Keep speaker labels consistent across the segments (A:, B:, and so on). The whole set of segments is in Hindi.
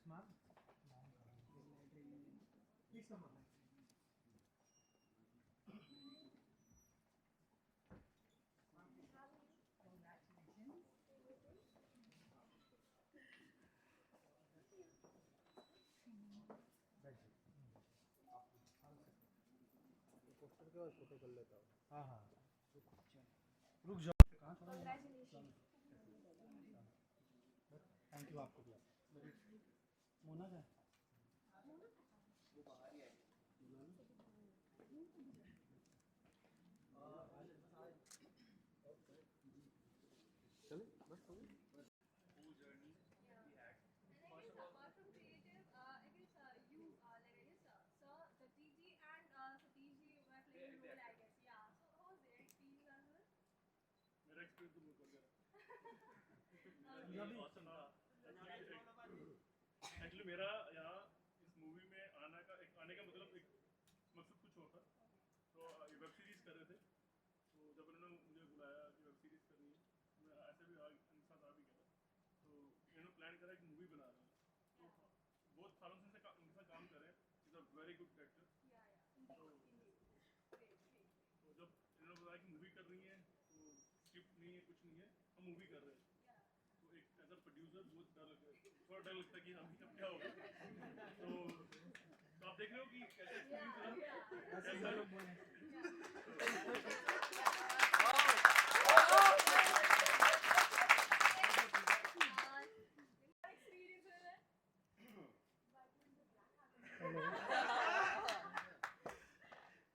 A: Ma'am please come on.
B: Poster के बाद फोटो कर लेता हूँ।
A: हाँ हाँ रुक जाओ। कहाँ थोड़ा थैंक यू आपको भी। मोना का
B: वो बाहर ही आएगी। चले बस हो गया।
C: whole journey we had.
D: And I guess apart from creative, I guess you like I guess sir, the TG and Satish ji were playing a role I guess. Yeah. So how was their experience as well?
C: मेरा एक्सपीरियंस तो बहुत बढ़िया रहा।
D: Okay.
C: मेरा awesome था। Actually मेरा यहाँ इस मूवी में आने का मतलब एक मकसद कुछ और था। तो ये वेब सीरीज कर रहे थे। तो जब उन्होंने मुझे बुलाया कि वेब सीरीज करनी है, मैं ऐसे भी उनके साथ आ भी गया। तो इन्होंने प्लान करा कि मूवी बना रहे हैं। तो बहुत सालों से उनके साथ काम कर रहे हैं। Is a very good director.
D: Yeah, yeah.
C: तो
D: Great, great.
C: तो जब इन्होंने बताया कि मूवी कर रही है, तो स्क्रिप्ट नहीं है, कुछ नहीं है, हम मूवी कर रहे हैं।
D: Yeah.
C: तो एक एज अ प्रोड्यूसर बहुत डर लगता है, थोड़ा डर लगता है कि हम अब क्या होगा। तो आप देख रहे हो कि कैसे एक्सपीरियंस रहा।
A: ऐसे ही लोग बोले।
D: Experience with it?
B: हेलो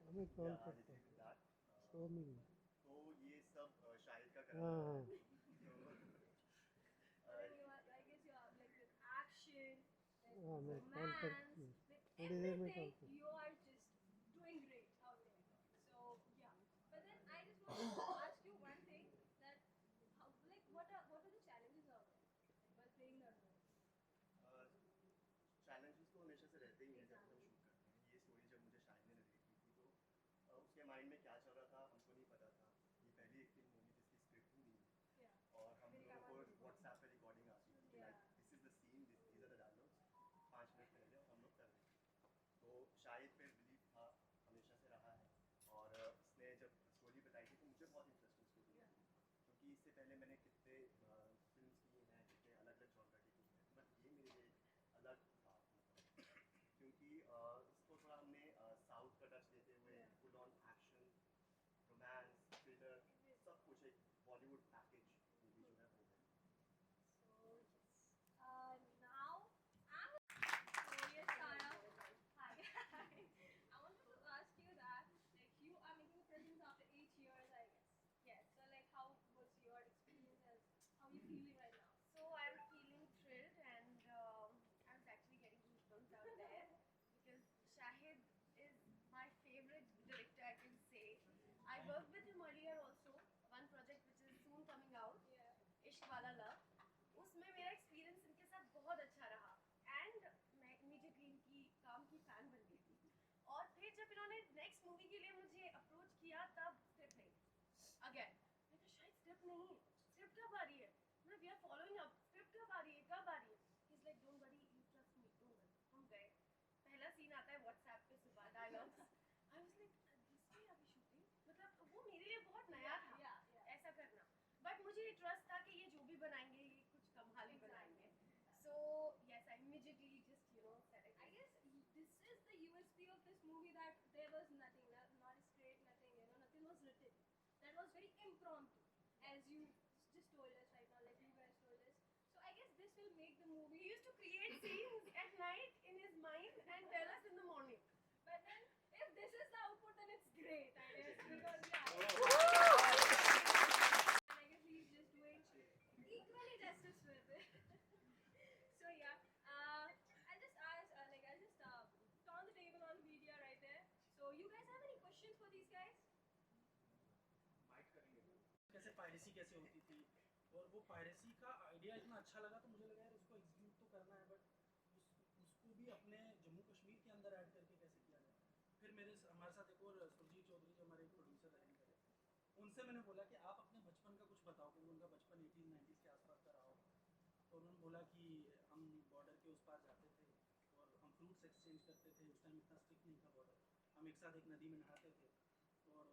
B: हमें कॉल करते हैं शो में।
E: तो ये सब शाहिद का करा
B: हाँ
E: था।
B: हाँ
D: And then you are, I guess you are like with action, with
B: हाँ मैं कॉल
D: romance,
B: करती हूँ
D: with
B: थोड़ी देर में कॉल
D: everything,
B: करती
D: you are just doing great out there. So yeah. But then I just want to ask you one thing that how like what are the challenges out there like, while playing that role?
E: Challenges तो हमेशा से रहते ही हैं जब हम शूट करते हैं। ये स्टोरी जब मुझे शाहिद ने नरेट की थी तो उसके माइंड में क्या चल रहा था हमको नहीं पता था। ये पहली एक फिल्म होगी जिसकी स्क्रिप्ट ही नहीं है
D: Yeah.
E: और हम लोगों को व्हाट्सएप पे रिकॉर्डिंग आती थी कि like this is the scene, these are the dialogues 5 minute पहले और हम लोग कर रहे थे। तो शाहिद पे बिलीव था, हमेशा से रहा है। और इसने जब स्टोरी बताई थी तो मुझे बहुत इंटरेस्टिंग स्टोरी लगी क्योंकि इससे पहले मैंने कितने फिल्म्स की हैं, कितने अलग अलग जॉनर की हैं, बट ये मेरे लिए अलग था। क्योंकि इसको थोड़ा हमने साउथ का टच देते हुए full on action, romance, thriller, सब कुछ एक बॉलीवुड पैकेज मूवी जो है वो है।
D: So yes. Now I'm so yes, Tara. Hi. I wanted to ask you that like you are making a presence after 8 years, I guess. Yes. So like how was your experience? How are you feeling right now?
F: So I'm feeling thrilled and I was actually getting goosebumps out there because Shahid is my favorite director, I can say. I worked with him earlier also, one project which is soon coming out,
D: Yeah.
F: इश्क वाला लव। उसमें मेरा एक्सपीरियंस इनके साथ बहुत अच्छा रहा एंड मैं इमीडिएटली इनकी काम की फैन बन गई थी। और फिर जब इन्होंने नेक्स्ट मूवी के लिए मुझे अप्रोच किया तब स्क्रिप्ट नहीं अगेन मैं कहा शायद स्क्रिप्ट नहीं है, स्क्रिप्ट कब आ रही है, मैं we are following up, script कब आ रही है, कब आ रही है। He is like don't worry, you trust me, don't worry. हम गए, पहला सीन आता है व्हाट्सएप पे सुबह dialogues. I was like this way are we shooting, मतलब वो मेरे लिए बहुत नया था ऐसा करना, बट मुझे ये ट्रस्ट था कि ये जो भी बनाएंगे ये कुछ कमाल ही बनाएंगे। So yes I immediately just said
D: I guess this is the USP of this movie that there was nothing, not a script, nothing, nothing was written. That was very impromptu, as you just told us right now, like you guys told us. So I guess this will make the
F: he
D: movie.
F: used to create scenes at night in his mind and tell us in the morning.
D: But then if this is the output, then it's great, I guess, because yeah. And I guess he's just doing equally justice with it. So yeah, I'll just ask, I'll just turn the table on media right there. So you guys have any questions for these guys?
A: कैसे पायरेसी कैसे होती थी और वो पायरेसी का आइडिया इतना अच्छा लगा तो मुझे लगा यार उसको एग्जीक्यूट तो करना है, बट उसको भी अपने जम्मू कश्मीर के अंदर ऐड करके कैसे किया जाए। फिर हमारे साथ एक और सुरजीत चौधरी जो हमारे प्रोड्यूसर रहे, उनसे मैंने बोला कि आप अपने बचपन का कुछ बताओ, क्योंकि उनका बचपन 1890s के आसपास का रहा होगा। तो उन्होंने बोला कि हम बॉर्डर के उस पार जाते थे कैसेट्स एक्सचेंज करते थे, उस टाइम इतना स्ट्रिक्ट नहीं था बॉर्डर, हम एक साथ एक नदी में नहाते थे। और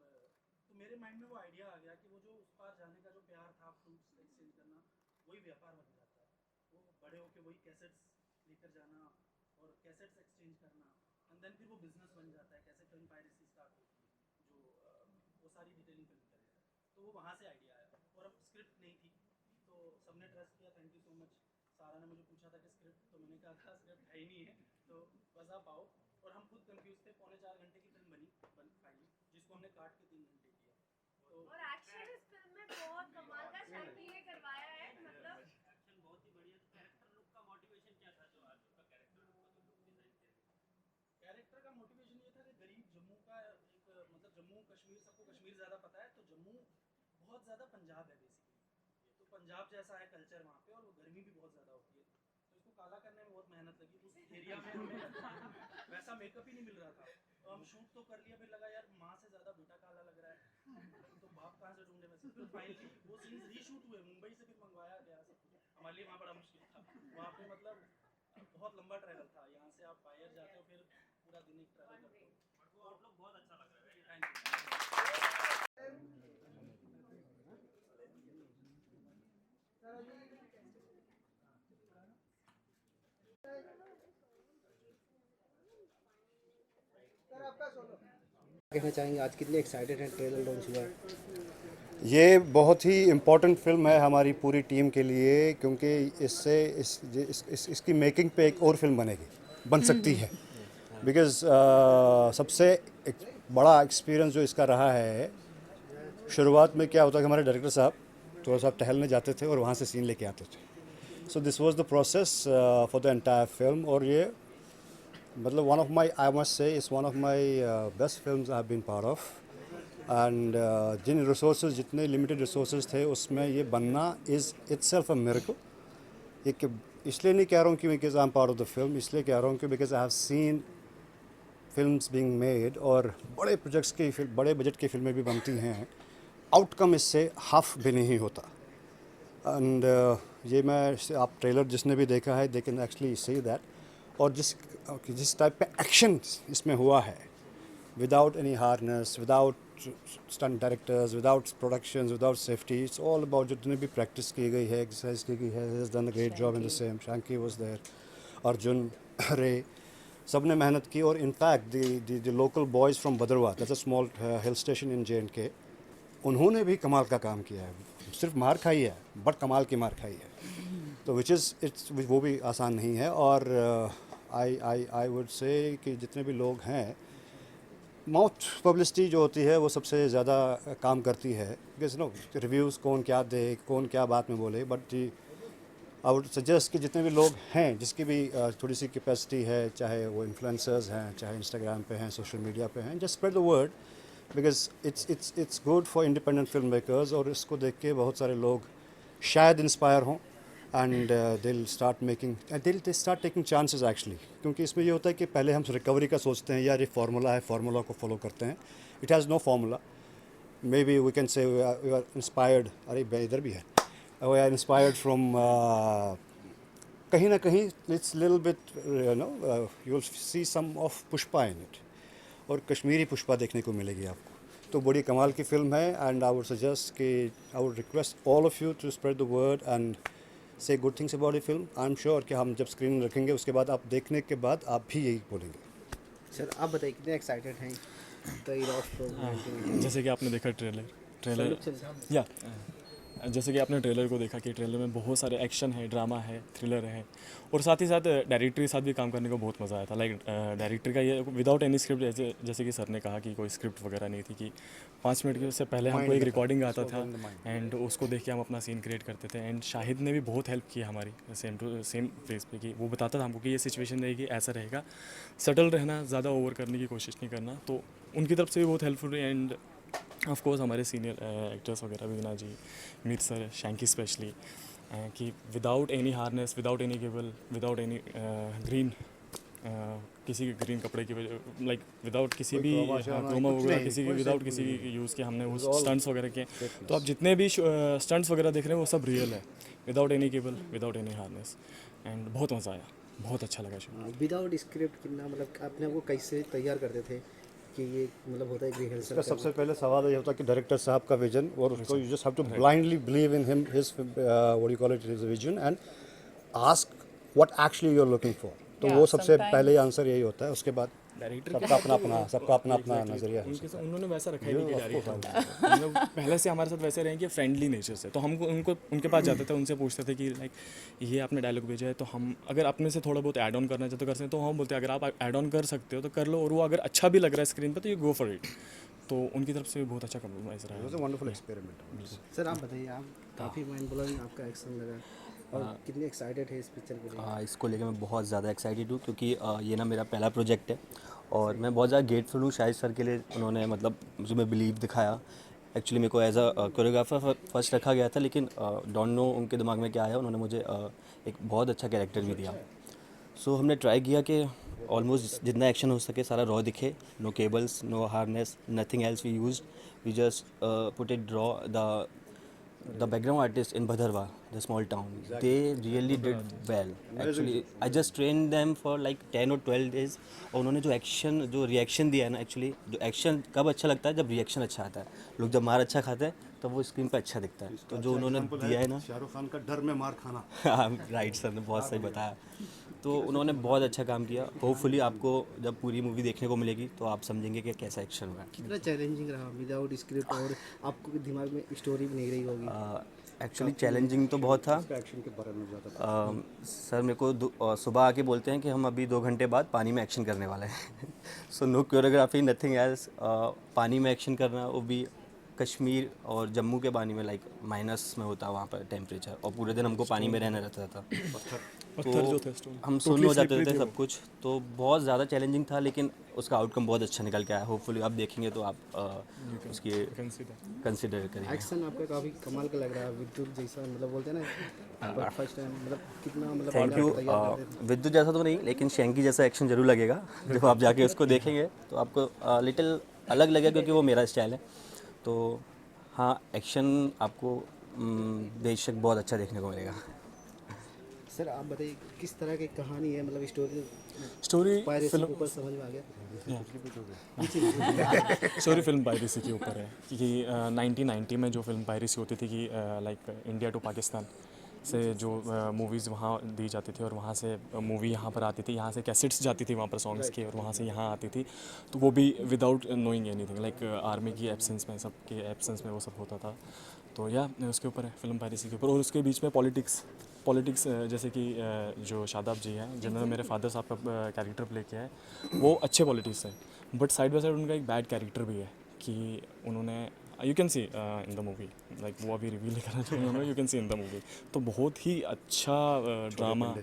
A: तो मेरे माइंड में वो आइडिया आ गया कि वो जो उस पार जाने का जो प्यार था फ्रूट्स एक्सचेंज करना, वही व्यापार बन जाता है। वो बड़े होके वही कैसेट्स लेकर जाना और कैसेट्स एक्सचेंज करना, एंड देन फिर वो बिजनेस बन जाता है, कैसे फिल्म पायरेसी स्टार्ट होती है, जो वो सारी डिटेलिंग फिल्म करेगा। तो वो वहाँ से आइडिया आया, और अब स्क्रिप्ट नहीं थी तो सबने ट्रस्ट किया, थैंक यू सो मच। सारा ने मुझे पूछा था कि स्क्रिप्ट, तो मैंने कहा था स्क्रिप्ट है ही नहीं है, तो बस आप आओ। और हम खुद कंफ्यूज थे, 3.25 घंटे की फिल्म बन फाइनली, जिसको हमने काट के 3 घंटे किया। तो
F: और एक्शन इस फिल्म में बहुत कमाल का शैंकी ने करवाया है, मतलब
G: एक्शन बहुत ही बढ़िया। तो कैरेक्टर लुक का मोटिवेशन क्या था, जो आर्जुन का कैरेक्टर लुक का जो लुक डिजाइन किया गया?
A: कैरेक्टर का मोटिवेशन ये था कि गरीब जम्मू का एक, मतलब जम्मू कश्मीर, सबको कश्मीर ज़्यादा पता है, तो जम्मू बहुत ज़्यादा पंजाब है बेसिकली, तो पंजाब जैसा है कल्चर वहाँ पे, और वो गर्मी भी बहुत ज़्यादा होती है, तो इसको काला करने में बहुत मेहनत लगी। उस एरिया में हमें वैसा मेकअप ही नहीं मिल रहा था, तो हम शूट तो कर लिया, फिर लगा यार माँ से ज़्यादा बेटा काला लग रहा है, तो बाप कहाँ से ढूंढे वैसे। फिर फाइनली वो सीन्स रीशूट हुए, मुंबई से फिर मंगवाया गया सब कुछ, हमारे लिए वहाँ बड़ा मुश्किल था। वहाँ पे मतलब बहुत लंबा ट्रैवल था, यहाँ से आप बायर जाते हो, फिर पूरा दिन एक ट्रैवल करते हो।
G: बट वो आउटलुक बहुत अच्छा लग रहा है।
A: Thank you.
B: कहना चाहेंगे आज कितने एक्साइटेड हैं, ट्रेलर लॉन्च हुआ है?
H: ये बहुत ही इम्पोर्टेंट फिल्म है हमारी पूरी टीम के लिए, क्योंकि इससे इसकी मेकिंग पे एक और फिल्म बन सकती है। बिकॉज सबसे एक बड़ा एक्सपीरियंस जो इसका रहा है, शुरुआत में क्या होता है कि हमारे डायरेक्टर साहब थोड़ा सा टहलने जाते थे और वहाँ से सीन लेके आते थे। So this was the process for the entire film, और ये मतलब one of my, I must say it's one of my best films I have been part of. And जिन रिसोर्सेज, जितने लिमिटेड रिसोर्सेज थे उसमें ये बनना इज़ इटसेल्फ अ मिरेकल। एक इसलिए नहीं कह रहा हूँ कि because I am part of the film, इसलिए कह रहा हूँ कि because I have seen films being made, और बड़े प्रोजेक्ट्स की बड़े बजट की फिल्में भी बनती हैं, आउटकम इससे हाफ भी नहीं होता। एंड ये मैं, आप ट्रेलर जिसने भी देखा है they can actually see that. और जिस टाइप पे एक्शन इसमें हुआ है, without any harness, without stunt directors, without productions, without safety, it's all about जितने भी प्रैक्टिस की गई है, एक्सरसाइज की गई है, has done a great job in the same. Shanky was there, Arjun, Ray, सब ने मेहनत की। और in fact the local boys from Bhaderwah, that's a small hill station in J&K, उन्होंने भी कमाल का काम किया है। सिर्फ मार खाई है, बट कमाल की मार खाई है, तो विच इज़ इट्स, वो भी आसान नहीं है। और आई वुड से कि जितने भी लोग हैं, माउथ पब्लिसिटी जो होती है वो सबसे ज़्यादा काम करती है, बिकॉज नो रिव्यूज़ कौन क्या दे, कौन क्या बात में बोले। बट आई वुड सजेस्ट कि जितने भी लोग हैं, जिसकी भी थोड़ी सी कैपेसिटी है, चाहे वो इन्फ्लुएंसर्स हैं, चाहे इंस्टाग्राम पे हैं, सोशल मीडिया पे हैं, just spread the word, because it's good for independent film makers. और इसको देख के बहुत सारे लोग शायद इंस्पायर हों, एंड दिल स्टार्ट मेकिंग, दिल स्टार्ट टेकिंग चांसेस एक्चुअली। क्योंकि इसमें ये होता है कि पहले हम रिकवरी का सोचते हैं, यार ये फार्मूला है, फार्मूला को फॉलो करते हैं। It has no formula. Maybe we can say we are inspired, अरे इधर भी है, वी आर इंस्पायर्ड फ्रॉम कहीं ना कहीं, it's little bit you know, you will see some of Pushpa in it, और कश्मीरी पुष्पा देखने को मिलेगी आपको। तो बड़ी कमाल की फिल्म है, एंड आई वुड सजेस्ट कि I would request all of you to spread the word and say good things about the film. I am sure कि हम जब स्क्रीन रखेंगे उसके बाद, आप देखने के बाद आप भी यही बोलेंगे।
B: सर आप बताइए कितने एक्साइटेड हैं द इरॉस
I: जैसे कि आपने देखा ट्रेलर या जैसे कि आपने ट्रेलर को देखा कि ट्रेलर में बहुत सारे एक्शन है, ड्रामा है, थ्रिलर है, और साथ ही साथ डायरेक्टर के साथ भी काम करने को बहुत मज़ा आया था। लाइक डायरेक्टर का ये विदाउट एनी स्क्रिप्ट, जैसे कि सर ने कहा कि कोई स्क्रिप्ट वगैरह नहीं थी, कि 5 मिनट के से पहले हमको एक रिकॉर्डिंग आता था एंड उसको देख के हम अपना सीन क्रिएट करते थे। एंड शाहिद ने भी बहुत हेल्प की हमारी सेम टू सेम फेस पे, कि वो बताता था हमको कि ये सिचुएशन रहेगी, ऐसा रहेगा, सटल रहना, ज़्यादा ओवर करने की कोशिश नहीं करना। तो उनकी तरफ से भी बहुत हेल्पफुल रही। एंड ऑफ कोर्स हमारे सीनियर एक्टर्स वगैरह भी, विना जी, मीर सर, शैंकी स्पेशली, कि without any harness, without any cable, without any green, किसी के ग्रीन कपड़े की वजह, लाइक विदाउट किसी भी क्रोमा वगैरह, किसी की विदाउट किसी यूज़ के हमने वो स्टंट्स वगैरह किए। तो आप जितने भी स्टंट्स वगैरह देख रहे हैं वो सब रियल है, without any cable, without any harness, and बहुत मज़ा आया, बहुत अच्छा लगा शो।
B: विदाउट स्क्रिप्ट कितना मतलब अपने आप को कैसे तैयार करते थे कि ये मतलब होता है रिहर्सल
H: इसका सबसे पहले सवाल ये होता है कि डायरेक्टर साहब का विजन, और उसको you just have to blindly believe in him, his what you call it, his vision, and ask what actually you are looking for. तो वो सबसे पहले आंसर यही होता है। उसके बाद
I: डायरेक्टर
H: सबका अपना नज़रिया है।
I: उन्होंने वैसा रखा ही नहीं कि डायरेक्टर उन्होंने पहले से हमारे साथ वैसे रहेंगे फ्रेंडली नेचर से। तो हमको उनके पास जाते थे, उनसे पूछते थे कि लाइक ये आपने डायलॉग भेजा है तो हम अगर अपने से थोड़ा बहुत ऐड ऑन करना चाहते तो कर सकते हैं। तो हम बोलते हैं अगर आप ऐड ऑन कर सकते हो तो कर लो, और वो अगर अच्छा भी लग रहा है स्क्रीन पर तो यू गो फॉर इट। तो उनकी तरफ से भी बहुत अच्छा कॉम्प्रोमाइज़ रहा
H: It was a wonderful experiment.
B: Sir आप बताइए, आप काफ़ी माइंड ब्लोइंग आपका एक्शन लगा और कितने एक्साइटेड है इस पिक्चर के लिए?
E: इसको लेकर मैं बहुत ज़्यादा एक्साइटेड हूँ क्योंकि ये ना मेरा पहला प्रोजेक्ट है और मैं बहुत ज़्यादा ग्रेटफुल हूँ शाहिद सर के लिए। उन्होंने मतलब मुझे में बिलीव दिखाया। एक्चुअली मेरे को एज अ कोरियोग्राफर फर्स्ट रखा गया था, लेकिन डोंट नो उनके दिमाग में क्या आया, उन्होंने मुझे एक बहुत अच्छा कैरेक्टर भी दिया। सो हमने ट्राई किया कि ऑलमोस्ट जितना एक्शन हो सके सारा रॉ दिखे, no cables, no harness, nothing else we used, we just put it raw. The background artists in Bhadarwa, the small town, they really did well. Actually, I just trained them for like 10 or 12 days. और उन्होंने जो रिएक्शन दिया है ना, एक्चुअली जो एक्शन कब अच्छा लगता है, जब रिएक्शन अच्छा आता है। लोग जब मार अच्छा खाते हैं तो वो स्क्रीन पे अच्छा दिखता है। तो जो उन्होंने दिया है ना,
H: शाहरुख खान का डर में मार खाना।
E: राइट, सर ने बहुत सही बताया। तो उन्होंने बहुत अच्छा काम किया। होपफुली आपको जब पूरी मूवी देखने को मिलेगी तो आप समझेंगे कि कैसा एक्शन हुआ है।
B: कितना चैलेंजिंग रहा विदाउट स्क्रिप्ट, और आपको दिमाग में स्टोरी भी नहीं रही होगी?
E: एक्चुअली चैलेंजिंग तो बहुत था।
H: एक्शन के बारे में ज़्यादा
E: सर मेरे को सुबह आके बोलते हैं कि हम अभी 2 घंटे बाद पानी में एक्शन करने वाले हैं। So no choreography, nothing else. पानी में एक्शन करना, वो भी कश्मीर और जम्मू के पानी में, लाइक माइनस में होता है वहाँ पर टेम्परेचर, और पूरे दिन हमको पानी में रहना रहता था।
I: पत्थर जो थे
E: तो हम सुन हो जाते थे सब कुछ, तो बहुत ज़्यादा चैलेंजिंग था, लेकिन उसका आउटकम बहुत अच्छा निकल के आया। होपफुली आप देखेंगे तो आप उसकी कंसिडर करेंगे।
B: एक्शन आपका काफ़ी कमाल का लग रहा है, विद्युत जैसा, मतलब बोलते हैं ना फर्स्ट टाइम, मतलब कितना मतलब
E: थैंक यू। विद्युत जैसा तो नहीं, लेकिन शैंकी जैसा एक्शन जरूर लगेगा। जब आप जाके उसको देखेंगे तो आपको लिटिल अलग लगेगा, क्योंकि वो मेरा स्टाइल है। तो हाँ, एक्शन आपको बेशक बहुत अच्छा देखने को मिलेगा।
B: सर आप बताइए किस तरह की कहानी है, मतलब
I: स्टोरी
B: पायरेसी के ऊपर समझ में आ गया?
I: स्टोरी फिल्म पायरेसी के ऊपर है कि 1990 में जो फिल्म पायरेसी होती थी कि लाइक इंडिया टू पाकिस्तान से जो मूवीज़ वहाँ दी जाती थी और वहाँ से मूवी यहाँ पर आती थी, यहाँ से कैसेट्स जाती थी वहाँ पर सॉन्ग्स की, और वहाँ से यहाँ आती थी। तो वो भी without knowing anything, like army की एब्सेंस में, सबके एब्सेंस में वो सब होता था। तो या उसके ऊपर है फिल्म पायरेसी के ऊपर। और उसके बीच में पॉलिटिक्स जैसे कि जो शादाब जी हैं, जिन्होंने मेरे फादर साहब का कैरेक्टर प्ले किया है, वो अच्छे पॉलिटिक्स हैं, बट साइड बाई साइड उनका एक बैड कैरेक्टर भी है कि उन्होंने, you can see in the movie, like वो अभी रिवील नहीं करना चाहूँगा मैं, you can see in the movie. तो बहुत ही अच्छा ड्रामा,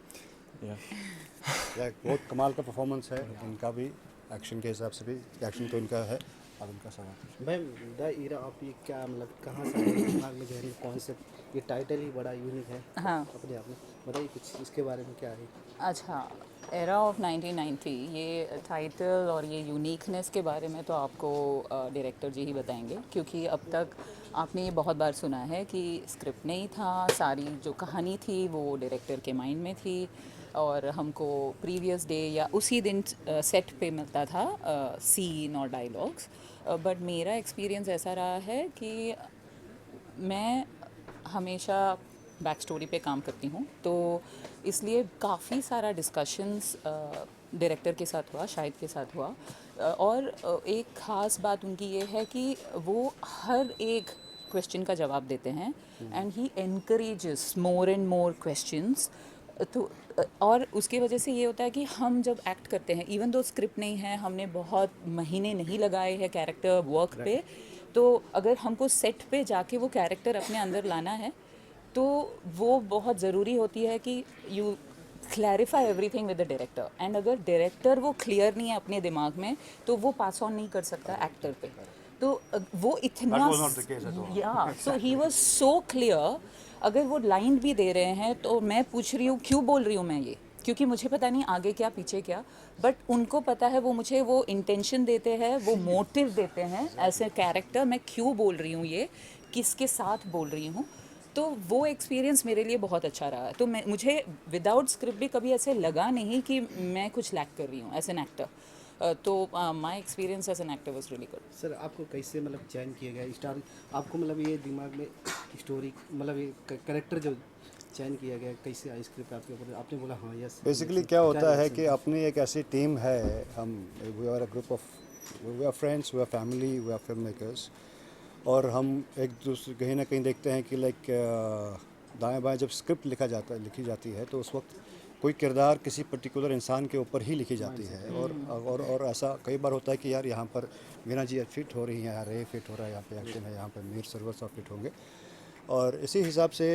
H: बहुत कमाल का परफॉर्मेंस है इनका भी, एक्शन के हिसाब से भी। एक्शन तो इनका है। अब इनका सवाल
B: भाई, द इरा ऑफ, ये क्या मतलब कहाँ से आया दिमाग में जहरी कॉन्सेप्ट? ये टाइटल ही बड़ा यूनिक है
J: हाँ।
B: अपने आप में, बताइए कुछ इसके बारे में क्या है?
J: अच्छा, एरा ऑफ 1990, ये टाइटल और ये यूनिकनेस के बारे में तो आपको डायरेक्टर जी ही बताएंगे, क्योंकि अब तक आपने ये बहुत बार सुना है कि स्क्रिप्ट नहीं था, सारी जो कहानी थी वो डायरेक्टर के माइंड में थी, और हमको प्रीवियस डे या उसी दिन सेट पे मिलता था सीन और डायलॉग्स। बट मेरा एक्सपीरियंस ऐसा रहा है कि मैं हमेशा बैक स्टोरी पे काम करती हूँ, तो इसलिए काफ़ी सारा डिस्कशंस डायरेक्टर के साथ हुआ, शाहिद के साथ हुआ। और एक ख़ास बात उनकी ये है कि वो हर एक क्वेश्चन का जवाब देते हैं, and he encourages more and more questions. तो और उसकी वजह से ये होता है कि हम जब एक्ट करते हैं, इवन दो स्क्रिप्ट नहीं है, हमने बहुत महीने नहीं लगाए हैं कैरेक्टर वर्क पे, तो अगर हमको सेट पे जाके वो कैरेक्टर अपने अंदर लाना है तो वो बहुत ज़रूरी होती है कि you clarify everything with the director. And अगर डायरेक्टर वो क्लियर नहीं है अपने दिमाग में तो वो पास ऑन नहीं कर सकता एक्टर पे। तो वो इतना, या सो ही वाज सो क्लियर। अगर वो लाइन भी दे रहे हैं तो मैं पूछ रही हूँ क्यों बोल रही हूँ मैं ये, क्योंकि मुझे पता नहीं आगे क्या पीछे क्या, बट उनको पता है। वो मुझे वो इंटेंशन देते हैं, वो मोटिव देते हैं एज ए कैरेक्टर, मैं क्यों बोल रही हूँ ये, किसके साथ बोल रही हूँ। तो वो एक्सपीरियंस मेरे लिए बहुत अच्छा रहा। तो मुझे विदाउट स्क्रिप्ट भी कभी ऐसे लगा नहीं कि मैं कुछ लैक कर रही हूँ एज एन एक्टर। तो my experience as an actor was really good.
B: Sir आपको कैसे मतलब चयन किया गया स्टार, आपको मतलब ये दिमाग में स्टोरी मतलब ये करेक्टर जो चयन किया गया कैसे आई स्क्रिप्ट आपके ऊपर, आपने बोला हाँ यस?
H: बेसिकली क्या होता है कि अपनी एक ऐसी टीम है, हम we are a group of, we are friends, we are family, we are film makers, और हम एक दूसरे कहीं ना कहीं देखते हैं कि लाइक दाएं बाएं जब स्क्रिप्ट लिखी जाती है तो उस वक्त कोई किरदार किसी पर्टिकुलर इंसान के ऊपर ही लिखी जाती है। और ऐसा कई बार होता है कि यार यहाँ पर वीना जी फिट हो रही हैं, यहाँ रे फिट हो रहा है, यहाँ पे एक्शन है, यहाँ पे मीर सरवर साहब फिट होंगे। और इसी हिसाब से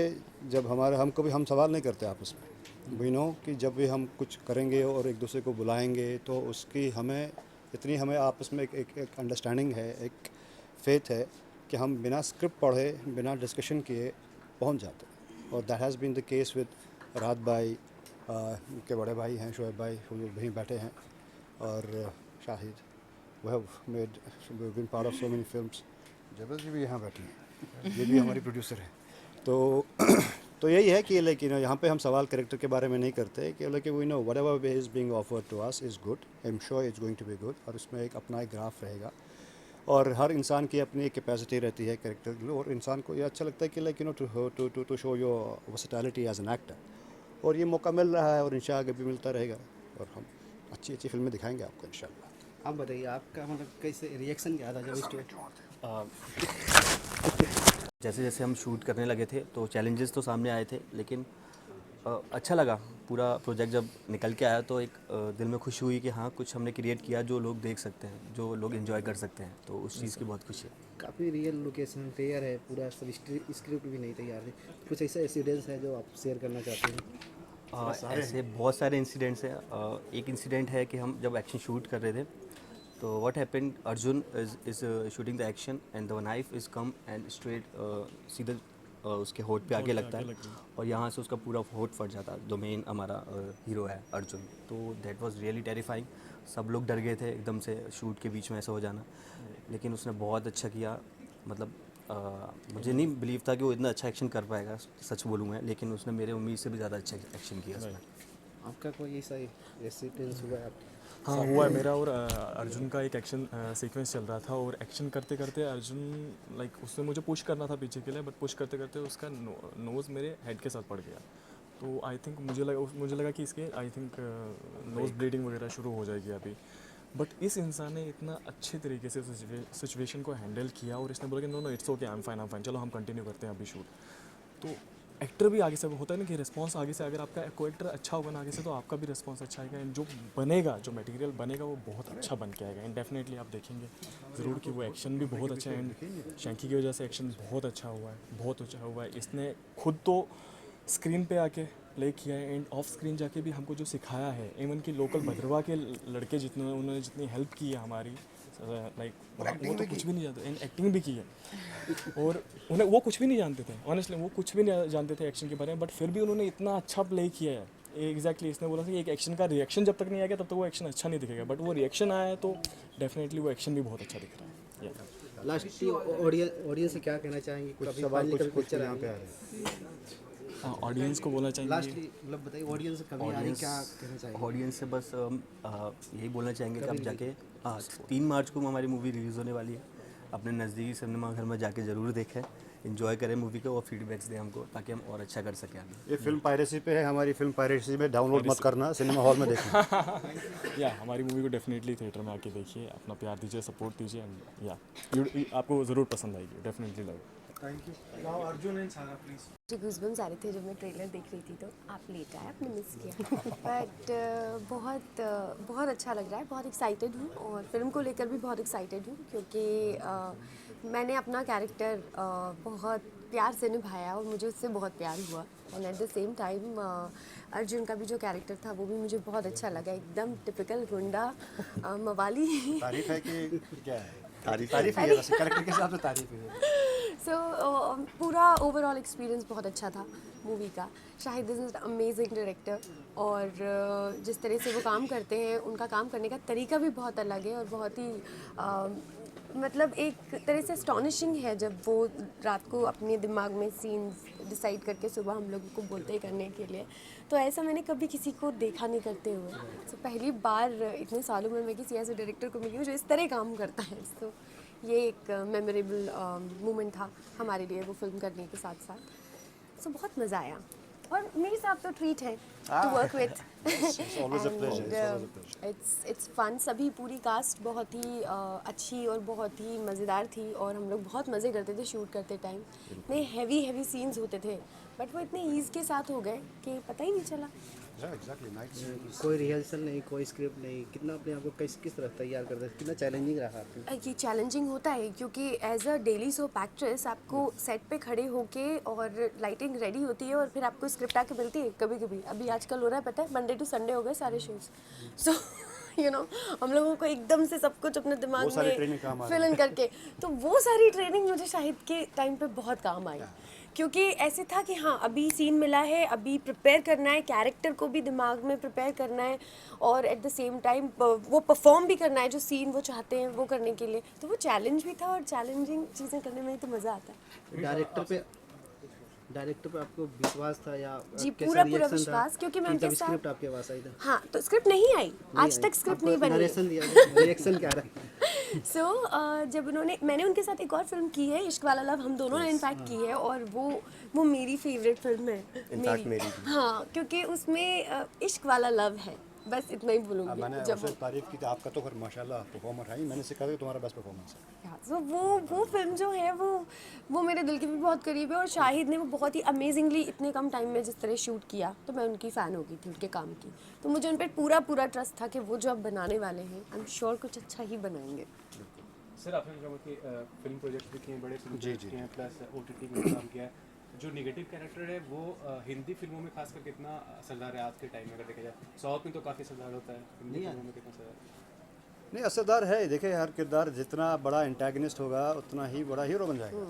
H: जब हम कभी हम सवाल नहीं करते आपस में, वी नो कि जब भी हम कुछ करेंगे और एक दूसरे को बुलाएंगे तो उसकी हमें आपस में एक अंडरस्टैंडिंग है, एक फेथ है कि हम बिना स्क्रिप्ट पढ़े, बिना डिस्कशन किए पहुंच जाते हैं। और that has been the case with Rahat भाई, के बड़े भाई हैं शोएब भाई, वो वहीं बैठे हैं, और Shahid, we have been part of so many films. Jabal ji भी यहाँ बैठी हैं, ये भी हमारी प्रोड्यूसर है। तो यही है कि लाइक यहाँ पे हम सवाल कैरेक्टर के बारे में नहीं करते कि like we know whatever is being offered to us is good, I am sure it's going to be good. और इसमें एक अपना एक ग्राफ रहेगा, और हर इंसान की अपनी एक कैपेसिटी रहती है कैरेक्टर की, और इंसान को ये अच्छा लगता है कि like to show your versatility as an actor. और ये मौका मिल रहा है और इंशाल्लाह आगे भी मिलता रहेगा, और हम अच्छी अच्छी फिल्में दिखाएंगे आपको इंशाल्लाह।
B: आप बताइए आपका मतलब कैसे रिएक्शन क्या था जब स्टोरी?
K: जैसे जैसे हम शूट करने लगे थे तो चैलेंजेस तो सामने आए थे, लेकिन अच्छा लगा। पूरा प्रोजेक्ट जब निकल के आया तो एक दिल में खुशी हुई कि हाँ कुछ हमने क्रिएट किया जो लोग देख सकते हैं, जो लोग एंजॉय कर सकते हैं, तो उस चीज़ की बहुत खुशी है।
B: काफ़ी रियल लोकेशन तैयार है, पूरा सब स्क्रिप्ट भी नहीं तैयार है, कुछ ऐसा इंसिडेंट्स है जो आप शेयर करना चाहते हैं?
K: ऐसे बहुत सारे इंसिडेंट्स हैं। एक इंसिडेंट है कि हम जब एक्शन शूट कर रहे थे तो what happened, Arjun is shooting the action and the knife is come and straight सीधा उसके होठ पे आके लगता है, और यहाँ से उसका पूरा होठ फट जाता है। जो मेन हमारा हीरो है अर्जुन, तो दैट वाज रियली टेरिफाइंग। सब लोग डर गए थे एकदम से शूट के बीच में ऐसा हो जाना, लेकिन उसने बहुत अच्छा किया। मतलब मुझे नहीं बिलीव था कि वो इतना अच्छा एक्शन कर पाएगा, सच बोलूँ मैं, लेकिन उसने मेरे उम्मीद से भी ज़्यादा अच्छा एक्शन किया उसमें।
B: आपका कोई ऐसा एक्सपीरियंस हुआ है आपका?
I: हाँ हुआ है मेरा, और अर्जुन का एक एक्शन सीक्वेंस चल रहा था, और एक्शन करते करते अर्जुन लाइक उसने मुझे पुश करना था पीछे के लिए, बट पुश करते करते उसका नोज़ मेरे हेड के साथ पड़ गया। तो आई थिंक मुझे लगा कि इसके आई थिंक नोज़ ब्लीडिंग वगैरह शुरू हो जाएगी अभी, बट इस इंसान ने इतना अच्छे तरीके से सिचुएशन को हैंडल किया, और इसने बोला कि no it's okay, I am fine, चलो हम कंटिन्यू करते हैं अभी शूट। तो एक्टर भी आगे से होता है ना कि रिस्पांस आगे से, अगर आपका को एक्टर अच्छा होगा ना आगे से, तो आपका भी रिस्पांस अच्छा आएगा, एंड जो बनेगा, जो मटेरियल बनेगा वो बहुत अच्छा बन के आएगा। एंड डेफिनेटली आप देखेंगे ज़रूर कि वो एक्शन भी बहुत अच्छा है, एंड शैंकी की वजह से एक्शन बहुत अच्छा हुआ है, बहुत अच्छा हुआ है। इसने खुद तो स्क्रीन पे आके प्ले किया है, एंड ऑफ स्क्रीन जाके भी हमको जो सिखाया है, इवन कि लोकल भद्रवा के लड़के जितने उन्होंने जितनी हेल्प की है हमारी, लाइक वो तो कुछ भी नहीं जानते, एंड एक्टिंग भी की है, और उन्हें वो कुछ भी नहीं जानते थे, ऑनेस्टली वो कुछ भी नहीं जानते थे एक्शन के बारे में, बट फिर भी उन्होंने इतना अच्छा प्ले किया है। एग्जैक्टली इसने बोला था कि एक एक्शन का रिएक्शन जब तक नहीं आएगा तब तक वो एक्शन अच्छा नहीं दिखेगा, बट वो रिएक्शन आया है तो डेफिनेटली वो एक्शन भी बहुत अच्छा दिख रहा है।
B: लास्ट ऑडियंस से क्या कहना चाहेंगे? कुछ सवाल कुछ पिक्चर यहाँ पे आ रहे हैं,
I: ऑडियंस को बोलना चाहिए।
B: लास्टली मतलब बताइए ऑडियंस कभी आ रही, क्या कहना चाहेंगे?
K: ऑडियंस से बस यही बोलना चाहेंगे कि आप जाके 3 मार्च को हमारी मूवी रिलीज़ होने वाली है, अपने नज़दीकी सिनेमा घर में जाके ज़रूर देखें, एंजॉय करें मूवी को, और फीडबैक्स दें हमको ताकि हम और अच्छा कर सकें आगे।
H: ये फिल्म पायरेसी पे है, हमारी फिल्म पायरेसी में डाउनलोड मत करना, सिनेमा हॉल में देखना।
I: या हमारी मूवी को डेफिनेटली थिएटर में आके देखिए, अपना प्यार दीजिए, सपोर्ट दीजिए, एंड या आपको ज़रूर पसंद आएगी, definitely love.
A: Thank you. Now Arjun and सारा प्लीज।
F: मुझे गूज़बम्स आ रहे थे जब मैं ट्रेलर देख रही थी, तो आप लेट आए, आपने मिस किया। बट बहुत अच्छा लग रहा है, बहुत एक्साइटेड हूँ, और फिल्म को लेकर भी बहुत एक्साइटेड हूँ, क्योंकि मैंने अपना कैरेक्टर बहुत प्यार से निभाया और मुझे उससे बहुत प्यार हुआ, and at the same time Arjun का भी जो कैरेक्टर था वो भी मुझे बहुत अच्छा लगा, एकदम टिपिकल गुंडा मवाली।
H: तारीफ है कि क्या है? तारीफ है, कैरेक्टर के हिसाब से तारीफ है।
F: सो पूरा ओवरऑल एक्सपीरियंस बहुत अच्छा था मूवी का। Shahid is an amazing director, और जिस तरह से वो काम करते हैं, उनका काम करने का तरीका भी बहुत अलग है, और बहुत ही मतलब एक तरह से अस्टॉनिशिंग है जब वो रात को अपने दिमाग में सीन्स डिसाइड करके सुबह हम लोगों को बोलते हैं करने के लिए। तो ऐसा मैंने कभी किसी को देखा नहीं करते हुए। तो पहली बार इतने सालों में मैं किसी ऐसे डायरेक्टर को मिली हूँ जो इस तरह काम करता है। तो ये एक मेमोरेबल मोमेंट था हमारे लिए वो फिल्म करने के साथ साथ। सो बहुत मज़ा आया और मेरे साथ तो ट्रीट है to work with. It's fun. सभी पूरी कास्ट बहुत ही अच्छी और बहुत ही मज़ेदार थी और हम लोग बहुत मज़े करते थे शूट करते टाइम। इतने हैवी सीन्स होते थे बट वो इतने ईज़ के साथ हो गए कि पता ही नहीं चला।
B: कोई रिहर्सल नहीं, कोई स्क्रिप्ट नहीं, कितना अपने आप को किस तरह तैयार करते हैं, कितना चैलेंजिंग रहा आपके?
F: ये चैलेंजिंग होता है क्योंकि as a daily soap actress आपको सेट पे खड़े होके और लाइटिंग रेडी होती है और फिर आपको स्क्रिप्ट आके मिलती है कभी कभी। अभी आजकल हो रहा है पता है, मंडे टू संडे हो गए सारे शोज। सो यू नो हम लोगों को एकदम से सब कुछ अपने दिमाग में फिल इन करके, तो वो सारी ट्रेनिंग मुझे शाहिद के टाइम पे बहुत काम आई। क्योंकि ऐसे था कि हाँ अभी सीन मिला है, अभी प्रिपेयर करना है, कैरेक्टर को भी दिमाग में प्रिपेयर करना है और एट द सेम टाइम वो परफॉर्म भी करना है जो सीन वो चाहते हैं वो करने के लिए। तो वो चैलेंज भी था और चैलेंजिंग चीज़ें करने में ही तो मज़ा आता है।
B: डायरेक्टर पे आपको विश्वास था या
F: जी पूरा विश्वास, क्योंकि मैं उनके साथ
B: स्क्रिप्ट आपके पास आई था?
F: हाँ तो स्क्रिप्ट नहीं आई, आज तक स्क्रिप्ट नहीं बनी।
B: रिएक्शन क्या रहा?
F: सो जब मैंने उनके साथ एक और फिल्म की है इश्क वाला लव, हम दोनों ने इनफैक्ट की है और वो मेरी फेवरेट फिल्म है।
K: इनफैक्ट मेरी
F: हाँ क्योंकि उसमें इश्क वाला लव है, बस इतना ही बोलूँगी।
H: मैंने आपसे तारीफ की थी, आपका तो खैर माशाल्लाह परफॉर्मर है ही, मैंने सीखा था तुम्हारा बेस्ट परफॉर्मेंस है।
F: तो वो फिल्म जो है वो मेरे दिल के भी बहुत करीब है और शाहिद ने वो बहुत ही अमेजिंगली इतने कम टाइम में जिस तरह शूट किया तो मैं उनकी फ़ैन हो गई थी उनके काम की। तो मुझे उन पर पूरा ट्रस्ट था कि वो जो अब बनाने वाले हैं आई एम श्योर कुछ अच्छा ही बनाएंगे।
L: सर आपने कहा कि फिल्म प्रोजेक्ट भी किए, बड़े फिल्म प्रोजेक्ट किए हैं, प्लस OTT में काम किया है। जो नेगेटिव कैरेक्टर है वो हिंदी फिल्मों में खासकर कितना असरदार है आज के टाइम में अगर देखा जाए? साउथ में तो काफ़ी असरदार होता है, हिंदी फिल्मों में कितना असरदार?
H: नहीं असरदार है। देखिए हर किरदार जितना बड़ा एंटागनिस्ट होगा उतना ही बड़ा हीरो बन जाएगा।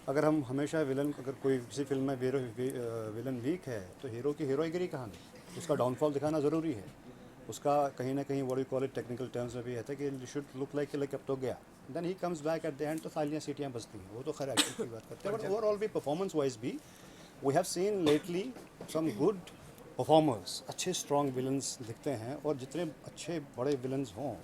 H: अगर हम हमेशा विलन, अगर कोई किसी फिल्म में विलन वीक है तो हीरो की हीरोगिरी कहाँ नहीं, उसका डाउनफॉल दिखाना ज़रूरी है। उसका कहीं ना कहीं what you call it technical terms में भी है कि यू शुड लुक लाइक अब तो गया, then he comes back at the end, तो तालियां सीटियां बजती हैं। वो तो खैर एक्टिंग की बात करते हैं, बट ओवरऑल भी परफॉर्मेंस वाइज भी we have seen lately some good performers. अच्छे स्ट्रॉन्ग विलन्स दिखते हैं और जितने अच्छे बड़े विलन्स हों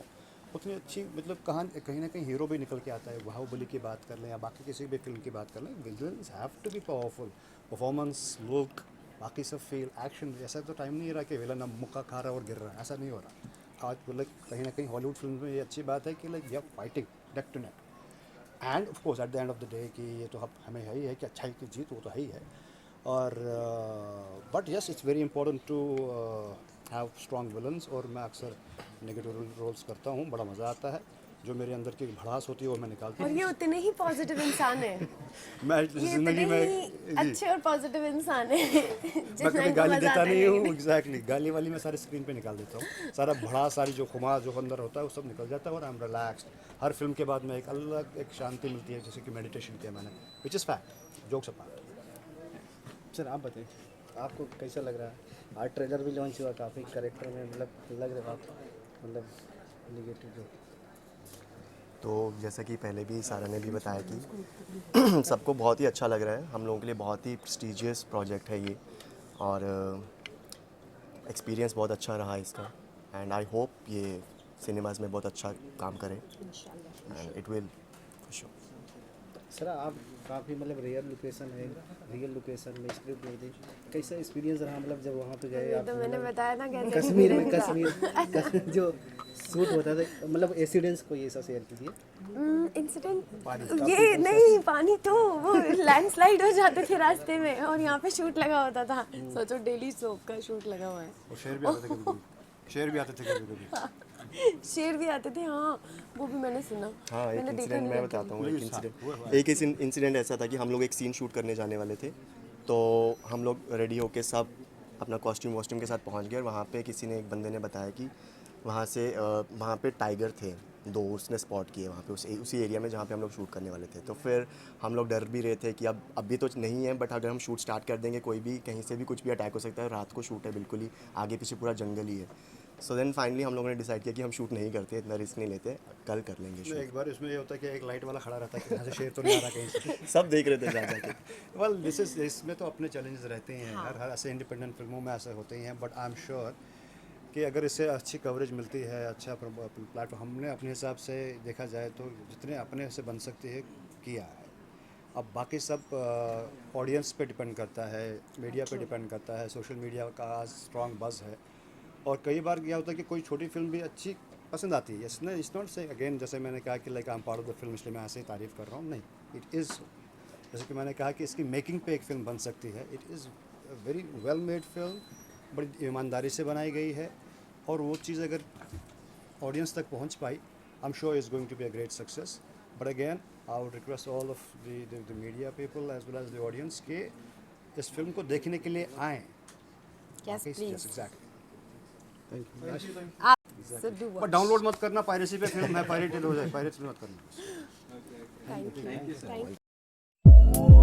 H: उतनी अच्छी मतलब कहीं ना कहीं हीरो भी निकल के आता है। बाहुबली की बात कर लें या बाकी किसी भी फिल्म की बात कर लें, villains have to be powerful. Performance, look, बाकी सब फील, एक्शन। ऐसा तो टाइम नहीं रहा कि विलन अब मुक्का खा रहा है और गिर रहा है, ऐसा नहीं हो रहा आज। मतलब कहीं ना कहीं हॉलीवुड फिल्म में ये अच्छी बात है कि like we are fighting neck to neck and of course at the end of the day कि ये तो हमें है ही है कि अच्छाई की जीत, वो तो है ही है। और but yes it's very important to have strong villains. और मैं अक्सर नेगेटिव रोल्स करता हूँ, बड़ा मज़ा आता है। जो मेरे अंदर की भड़ास होती है वो मैं निकालती हूँ।
F: और ये उतने ही पॉजिटिव इंसान है।
H: मैं
F: जिंदगी में अच्छे और पॉजिटिव इंसान है।
H: मैं कभी गाली देता नहीं हूँ। एग्जैक्टली गाली वाली मैं सारे स्क्रीन पे निकाल देता हूँ। सारा भड़ास, सारी जो खुमार जो अंदर होता है वो सब निकल जाता है और I am relaxed. Her film के बाद में एक अलग एक शांति मिलती है, जैसे कि मेडिटेशन किया मैंने, which is fact, jokes apart.
B: Sir आप बताएं आपको कैसा लग रहा है? आज ट्रेलर भी लॉन्च हुआ, काफ़ी कैरेक्टर में मतलब लग रहा है मतलब निगेटिव जो।
E: तो जैसा कि पहले भी सारा ने भी बताया कि सबको बहुत ही अच्छा लग रहा है। हम लोगों के लिए बहुत ही प्रेस्टीजियस प्रोजेक्ट है ये और एक्सपीरियंस बहुत अच्छा रहा इसका एंड आई होप ये सिनेमाज में बहुत अच्छा काम करे and it will show.
B: Sir आप काफ़ी मतलब रियल लोकेशन में स्क्रिप्ट नहीं थी, कैसा एक्सपीरियंस रहा मतलब जब वहाँ पे गए आप?
F: तो मैंने बताया ना
B: कश्मीर में कश्मीर जो शूट होता था, मतलब इंसिडेंट्स कोई ऐसा शेयर कीजिए।
F: इंसिडेंट ये नहीं, पानी तो वो लैंडस्लाइड हो जाते थे रास्ते में और यहाँ पे शूट लगा होता था। सोचो डेली सोप का शूट लगा हुआ है।
H: और शेर भी आते थे कभी-कभी। शेर भी आते थे कभी-कभी।
F: शेर भी आते थे, हाँ वो भी मैंने सुना।
E: हाँ एक इंसिडेंट मैं बताता हूँ। एक इंसिडेंट ऐसा था कि हम लोग एक सीन शूट करने जाने वाले थे, तो हम लोग रेडी होके सब अपना कॉस्ट्यूम के साथ पहुँच गए और वहाँ पे किसी ने, एक बंदे ने बताया कि वहाँ पे टाइगर थे दो, उसने स्पॉट किए वहाँ पे उसी एरिया में जहाँ पे हम लोग शूट करने वाले थे। तो फिर हम लोग डर भी रहे थे कि अब अभी तो नहीं है, बट अगर हम शूट स्टार्ट कर देंगे कोई भी कहीं से भी कुछ भी अटैक हो सकता है। रात को शूट है, बिल्कुल ही आगे पीछे पूरा जंगल ही है। सो देन फाइनली हम लोगों ने डिसाइड किया कि हम शूट नहीं करते, इतना रिस्क नहीं लेते, कल कर लेंगे
H: नहीं,
E: शूट।
H: एक बार इसमें ये होता है कि एक लाइट वाला खड़ा रहता है कि यहाँ से शेर तो नहीं आ रहा कहीं से।
E: सब देख रहे थे जा जाके।
H: वेल इसमें तो अपने चैलेंजेस रहते ही हैं, हर ऐसे इंडिपेंडेंट फिल्मों में ऐसे होते ही हैं, बट आई एम श्योर कि अगर इससे अच्छी कवरेज मिलती है, अच्छा प्लेटफॉर्म, हमने अपने हिसाब से देखा जाए तो जितने अपने से बन सकती है किया है। अब बाकी सब ऑडियंस पे डिपेंड करता है, मीडिया पे डिपेंड करता है, सोशल मीडिया का आज स्ट्रॉन्ग बज़ है, और कई बार क्या होता है कि कोई छोटी फिल्म भी अच्छी पसंद आती है। इसने इट्स नॉट से अगेन, जैसे मैंने कहा कि like I am part of the film इसलिए मैं ऐसे ही तारीफ़ कर रहा हूँ, नहीं, इट इज़, जैसे कि मैंने कहा कि इसकी मेकिंग पे एक फ़िल्म बन सकती है। It is very well made film, बड़ी ईमानदारी से बनाई गई है, और वो चीज़ अगर ऑडियंस तक पहुँच पाई, I am sure is going to be a great success. But again I would request all of the media people as well as the audience के इस फिल्म को देखने के लिए आएँ।
M: Yes, please.
H: एग्जैक्टली।
M: सिद्धू
H: पर डाउनलोड मत करना, पायरेसी पे फिल्म है, पायरेटेड हो जाए, पायरेट मत करना।
M: Thank you.